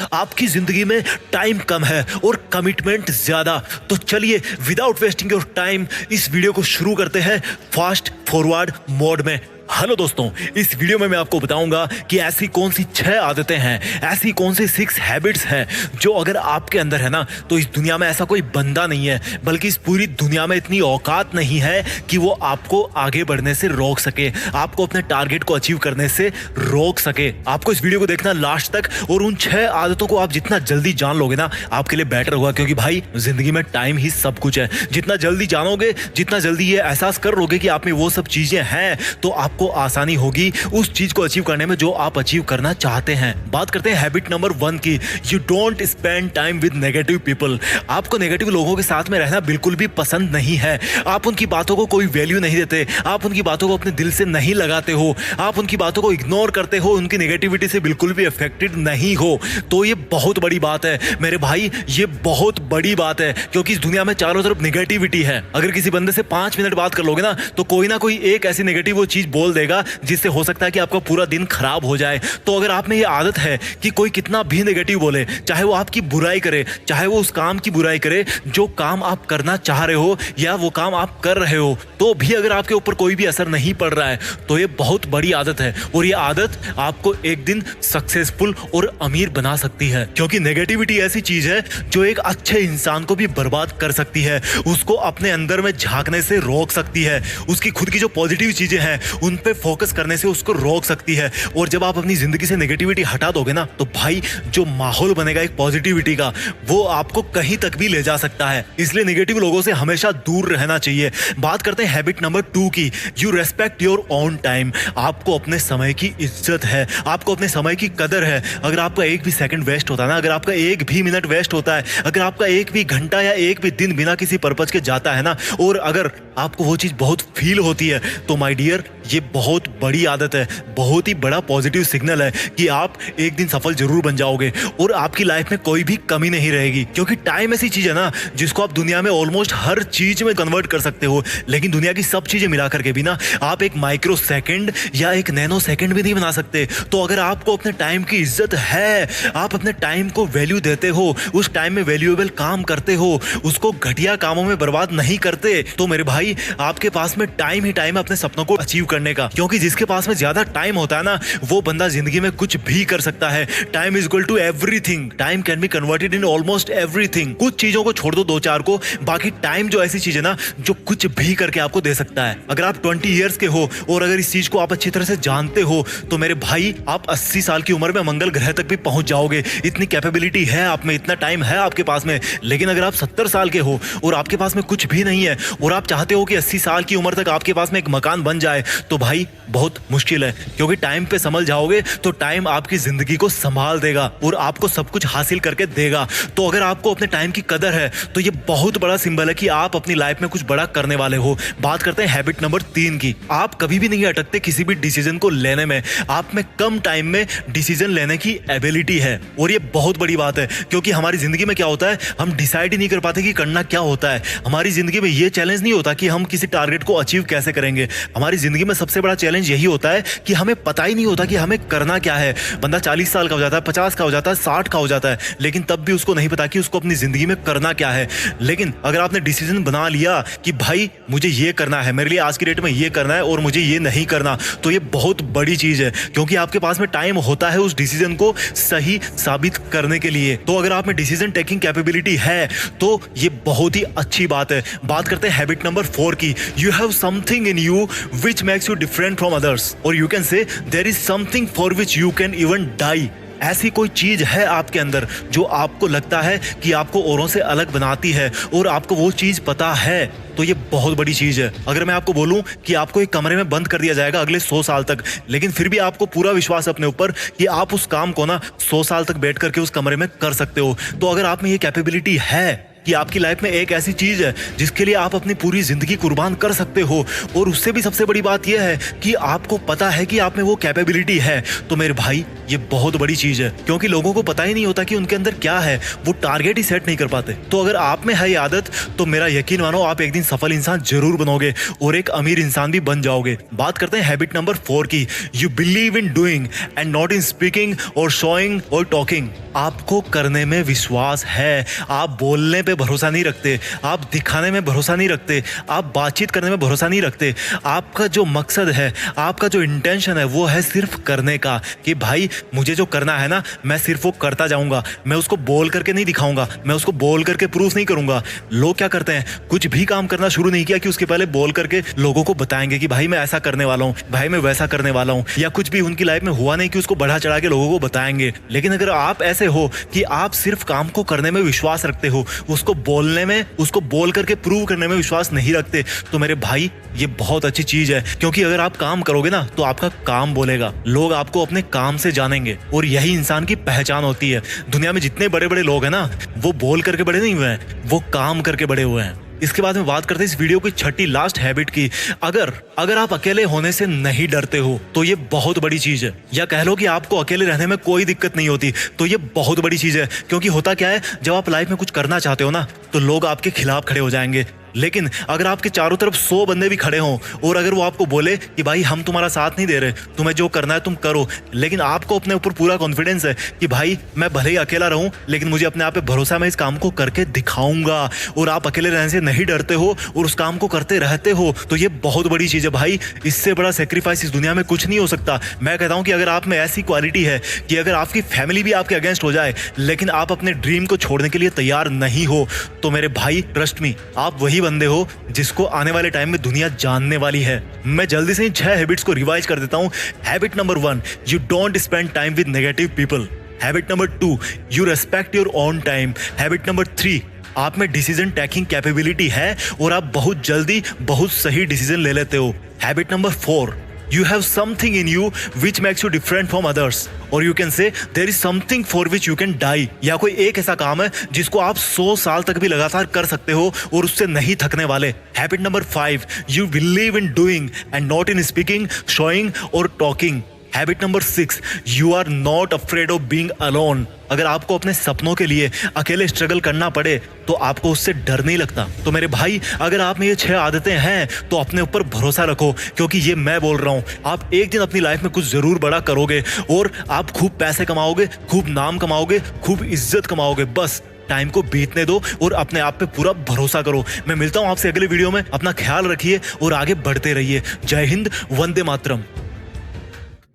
आपकी जिंदगी में टाइम कम है और कमिटमेंट ज्यादा। तो चलिए विदाउट वेस्टिंग योर टाइम इस वीडियो को शुरू करते हैं फास्ट फॉरवर्ड मोड में। हेलो दोस्तों, इस वीडियो में मैं आपको बताऊंगा कि ऐसी कौन सी 6 आदतें हैं, ऐसी कौन सी 6 हैबिट्स हैं जो अगर आपके अंदर है ना तो इस दुनिया में ऐसा कोई बंदा नहीं है, बल्कि इस पूरी दुनिया में इतनी औकात नहीं है कि वो आपको आगे बढ़ने से रोक सके, आपको अपने टारगेट को अचीव करने से रोक सके। आपको इस वीडियो को देखना लास्ट तक और उन 6 आदतों को आप जितना जल्दी जान लोगे ना आपके लिए बेटर होगा, क्योंकि भाई जिंदगी में टाइम ही सब कुछ है। जितना जल्दी जानोगे, जितना जल्दी ये एहसास कर लोगे कि आप में वो सब चीजें हैं, तो आपको आसानी होगी उस चीज को अचीव करने में जो आप अचीव करना चाहते हैं। बात करते हैं हैबिट नंबर 1 की। You don't spend time with negative people. आपको नेगेटिव लोगों के साथ में रहना बिल्कुल भी पसंद नहीं है। आप उनकी बातों को कोई वैल्यू नहीं देते, आप उनकी बातों को अपने दिल से नहीं लगाते हो, आप उनकी बातों को इग्नोर करते हो, उनकी नेगेटिविटी से बिल्कुल भी अफेक्टेड नहीं हो। तो ये बहुत बड़ी बात है मेरे भाई, ये बहुत बड़ी बात है, क्योंकि इस दुनिया में चारों तरफ नेगेटिविटी है। अगर किसी बंदे से 5 मिनट बात कर लोगे ना तो कोई ना कोई एक ऐसी नेगेटिव वो चीज बोल देगा जिससे हो सकता है कि आपका पूरा दिन खराब हो जाए। तो अगर आप में ये आदत है कि कोई कितना भी नेगेटिव बोले, चाहे वो आपकी बुराई करे, चाहे वो उस काम की बुराई करे जो काम आप करना चाह रहे हो या वो काम आप कर रहे हो, तो भी अगर आपके ऊपर कोई भी असर नहीं पड़ रहा है तो ये बहुत बड़ी आदत है। और ये आदत आपको एक दिन सक्सेसफुल और अमीर बना सकती है, क्योंकि नेगेटिविटी ऐसी चीज है जो एक अच्छे इंसान को भी बर्बाद कर सकती है, उसको अपने अंदर में झांकने से रोक सकती है, उसकी खुद की जो पॉजिटिव चीजें हैं उन पे फोकस करने से उसको रोक सकती है। और जब आप अपनी जिंदगी से नेगेटिविटी हटा दोगे ना तो भाई जो माहौल बनेगा एक पॉजिटिविटी का, वो आपको कहीं तक भी ले जा सकता है। इसलिए नेगेटिव लोगों से हमेशा दूर रहना चाहिए। बात करते हैं हैबिट नंबर 2 की। You respect your own time. आपको अपने समय की इज्जत है, आपको अपने समय की कदर है। अगर आपका एक भी सेकंड वेस्ट होता है ना, अगर आपका एक भी मिनट वेस्ट होता है, अगर आपका एक भी घंटा या एक भी दिन बिना किसी पर्पज के जाता है ना, और अगर आपको वो चीज बहुत फील होती है, तो माय डियर ये बहुत बड़ी आदत है, बहुत ही बड़ा पॉजिटिव सिग्नल है कि आप एक दिन सफल जरूर बन जाओगे और आपकी लाइफ में कोई भी कमी नहीं रहेगी। क्योंकि टाइम ऐसी चीज है ना जिसको आप दुनिया में ऑलमोस्ट हर चीज में कन्वर्ट कर सकते हो, लेकिन दुनिया की सब चीजें मिला करके भी ना आप एक माइक्रो सेकंड या एक नैनो सेकंड भी नहीं बना सकते। तो अगर आपको अपने टाइम की इज्जत है, आप अपने टाइम को वैल्यू देते हो, उस टाइम में वैल्यूएबल काम करते हो, उसको घटिया कामों में बर्बाद नहीं करते, तो मेरे भाई आपके पास में टाइम ही टाइम है अपने सपनों को अचीव करने का। क्योंकि जिसके पास में ज्यादा टाइम होता है ना वो बंदा जिंदगी में कुछ भी कर सकता है। Time is equal to everything. Time can be converted in almost everything. कुछ चीजों को छोड़ दो, 2-4 को, बाकी टाइम जो ऐसी चीज है ना जो कुछ भी करके आपको दे सकता है। अगर आप 20 ईयर्स के हो और अगर इस चीज को आप अच्छी तरह से जानते हो तो मेरे भाई आप 80 साल की उम्र में मंगल ग्रह तक भी पहुंच जाओगे। इतनी कैपेबिलिटी है आप में, इतना टाइम है आपके पास में। लेकिन अगर आप 70 साल के हो और आपके पास में कुछ भी नहीं है और आप चाहते हो कि 80 साल की उम्र तक आपके पास में एक मकान बन जाए, तो भाई बहुत मुश्किल है। क्योंकि टाइम पे संभल जाओगे तो टाइम आपकी जिंदगी को संभाल देगा और आपको सब कुछ हासिल करके देगा। तो अगर आपको अपने टाइम की कदर है तो ये बहुत बड़ा सिंबल है कि आप अपनी लाइफ में कुछ बड़ा करने वाले हो। बात करते हैं हैबिट नंबर 3 की। आप कभी भी नहीं अटकते किसी भी डिसीजन को लेने में। आप में कम टाइम में डिसीजन लेने की एबिलिटी है और ये बहुत बड़ी बात है, क्योंकि हमारी जिंदगी में क्या होता है, हम डिसाइड ही नहीं कर पाते कि करना क्या होता है। हमारी जिंदगी में ये चैलेंज नहीं होता कि हम किसी टारगेट को अचीव कैसे करेंगे। हमारी जिंदगी में सबसे बड़ा चैलेंज यही होता है कि हमें पता ही नहीं होता कि हमें करना क्या है। बंदा 40 साल का हो जाता है, 50 का हो जाता है, 60 का हो जाता है, लेकिन तब भी उसको नहीं पता कि उसको अपनी जिंदगी में करना क्या है। लेकिन अगर आपने डिसीजन बना लिया कि भाई मुझे ये करना है, मेरे लिए आज की डेट में ये करना है और मुझे ये नहीं करना, तो ये बहुत बड़ी चीज है, क्योंकि आपके पास में टाइम होता है उस डिसीजन को सही साबित करने के लिए। तो अगर आप में डिसीजन टेकिंग कैपेबिलिटी है तो ये बहुत ही अच्छी बात है। बात करते हैं हैबिट नंबर 4 की। You have something in you which makes you different from others, और you can say there is something for which you can even die. ऐसी कोई चीज है आपके अंदर जो आपको लगता है कि आपको औरों से अलग बनाती है और आपको वो चीज पता है, तो ये बहुत बड़ी चीज है। अगर मैं आपको बोलूं कि आपको एक कमरे में बंद कर दिया जाएगा अगले 100 साल तक, लेकिन फिर भी आपको पूरा विश्वास अपने ऊपर कि आप उस काम को ना 100 साल तक बैठ करके उस कमरे में कर सकते हो, तो अगर आप में ये कैपेबिलिटी है कि आपकी लाइफ में एक ऐसी चीज है जिसके लिए आप अपनी पूरी जिंदगी कुर्बान कर सकते हो, और उससे भी सबसे बड़ी बात यह है कि आपको पता है कि आप में वो कैपेबिलिटी है, तो मेरे भाई ये बहुत बड़ी चीज है। क्योंकि लोगों को पता ही नहीं होता कि उनके अंदर क्या है, वो टारगेट ही सेट नहीं कर पाते। तो अगर आप में है ये आदत, तो मेरा यकीन मानो आप एक दिन सफल इंसान जरूर बनोगे और एक अमीर इंसान भी बन जाओगे। बात करते हैं हैबिट नंबर 4 की। You believe in doing and not in speaking और शोइंग और टॉकिंग। आपको करने में विश्वास है, आप बोलने पे भरोसा नहीं रखते, आप दिखाने में भरोसा नहीं रखते, आप बातचीत करने में भरोसा नहीं रखते। आपका जो मकसद है, आपका जो इंटेंशन है, वो है सिर्फ करने का, कि भाई मुझे जो करना है ना, मैं सिर्फ वो करता जाऊंगा, मैं उसको बोल करके नहीं दिखाऊंगा, मैं उसको बोल करके प्रूफ नहीं करूंगा। लोग क्या करते हैं, कुछ भी काम करना शुरू नहीं किया कि उसके पहले बोल करके लोगों को बताएंगे कि भाई मैं ऐसा करने वाला हूँ, भाई मैं वैसा करने वाला हूँ, या कुछ भी उनकी लाइफ में हुआ नहीं कि उसको बढ़ा चढ़ा के लोगों को बताएंगे। लेकिन अगर आप ऐसे हो कि आप सिर्फ काम को करने में विश्वास रखते हो, उसको बोलने में, उसको बोल करके प्रूव करने में विश्वास नहीं रखते, तो मेरे भाई ये बहुत अच्छी चीज है। क्योंकि अगर आप काम करोगे ना, तो आपका काम बोलेगा, लोग आपको अपने काम से जानेंगे, और यही इंसान की पहचान होती है। दुनिया में जितने बड़े बड़े लोग हैं ना, वो बोल करके बड़े नहीं हुए हैं, वो काम करके बड़े हुए हैं। इसके बाद में बात करते हैं इस वीडियो की छठी लास्ट हैबिट की। अगर आप अकेले होने से नहीं डरते हो, तो ये बहुत बड़ी चीज है। या कह लो कि आपको अकेले रहने में कोई दिक्कत नहीं होती, तो ये बहुत बड़ी चीज है। क्योंकि होता क्या है, जब आप लाइफ में कुछ करना चाहते हो ना, तो लोग आपके खिलाफ खड़े हो जाएंगे। लेकिन अगर आपके चारों तरफ 100 बंदे भी खड़े हों, और अगर वो आपको बोले कि भाई हम तुम्हारा साथ नहीं दे रहे, तुम्हें जो करना है तुम करो, लेकिन आपको अपने ऊपर पूरा कॉन्फिडेंस है कि भाई मैं भले ही अकेला रहूं, लेकिन मुझे अपने आप पे भरोसा, मैं इस काम को करके दिखाऊंगा, और आप अकेले रहने से नहीं डरते हो और उस काम को करते रहते हो, तो ये बहुत बड़ी चीज है भाई। इससे बड़ा सेक्रीफाइस इस दुनिया में कुछ नहीं हो सकता। मैं कहता हूं कि अगर आप में ऐसी क्वालिटी है कि अगर आपकी फैमिली भी आपके अगेंस्ट हो जाए, लेकिन आप अपने ड्रीम को छोड़ने के लिए तैयार नहीं हो, तो मेरे भाई ट्रस्ट मी, आप वही बंदे हो जिसको आने वाले टाइम में दुनिया जानने वाली है। मैं जल्दी से इन 6 हैबिट्स को रिवाइज कर देता हूं। Habit number 1, you don't spend time with negative people. Habit number 2, you respect your own time. Habit number 3, आप में डिसीजन टेकिंग कैपेबिलिटी है और आप बहुत जल्दी बहुत सही डिसीजन ले लेते हो। Habit number 4, you have something in you which makes you different from others, or you can say there is something for which you can die। या कोई एक ऐसा काम है जिसको आप 100 साल तक भी लगातार कर सकते हो और उससे नहीं थकने वाले। Habit number 5, you believe in doing and not in speaking, showing और talking। Habit number 6, you are not afraid of being alone. अगर आपको अपने सपनों के लिए अकेले स्ट्रगल करना पड़े, तो आपको उससे डर नहीं लगता। तो मेरे भाई, अगर आप में ये 6 आदतें हैं, तो अपने ऊपर भरोसा रखो, क्योंकि ये मैं बोल रहा हूँ, आप एक दिन अपनी लाइफ में कुछ जरूर बड़ा करोगे, और आप खूब पैसे कमाओगे, खूब नाम कमाओगे, खूब इज्जत कमाओगे। बस टाइम को बीतने दो और अपने आप पे पूरा भरोसा करो। मैं मिलता हूँ आपसे अगले वीडियो में। अपना ख्याल रखिए और आगे बढ़ते रहिए। जय हिंद, वंदे मातरम।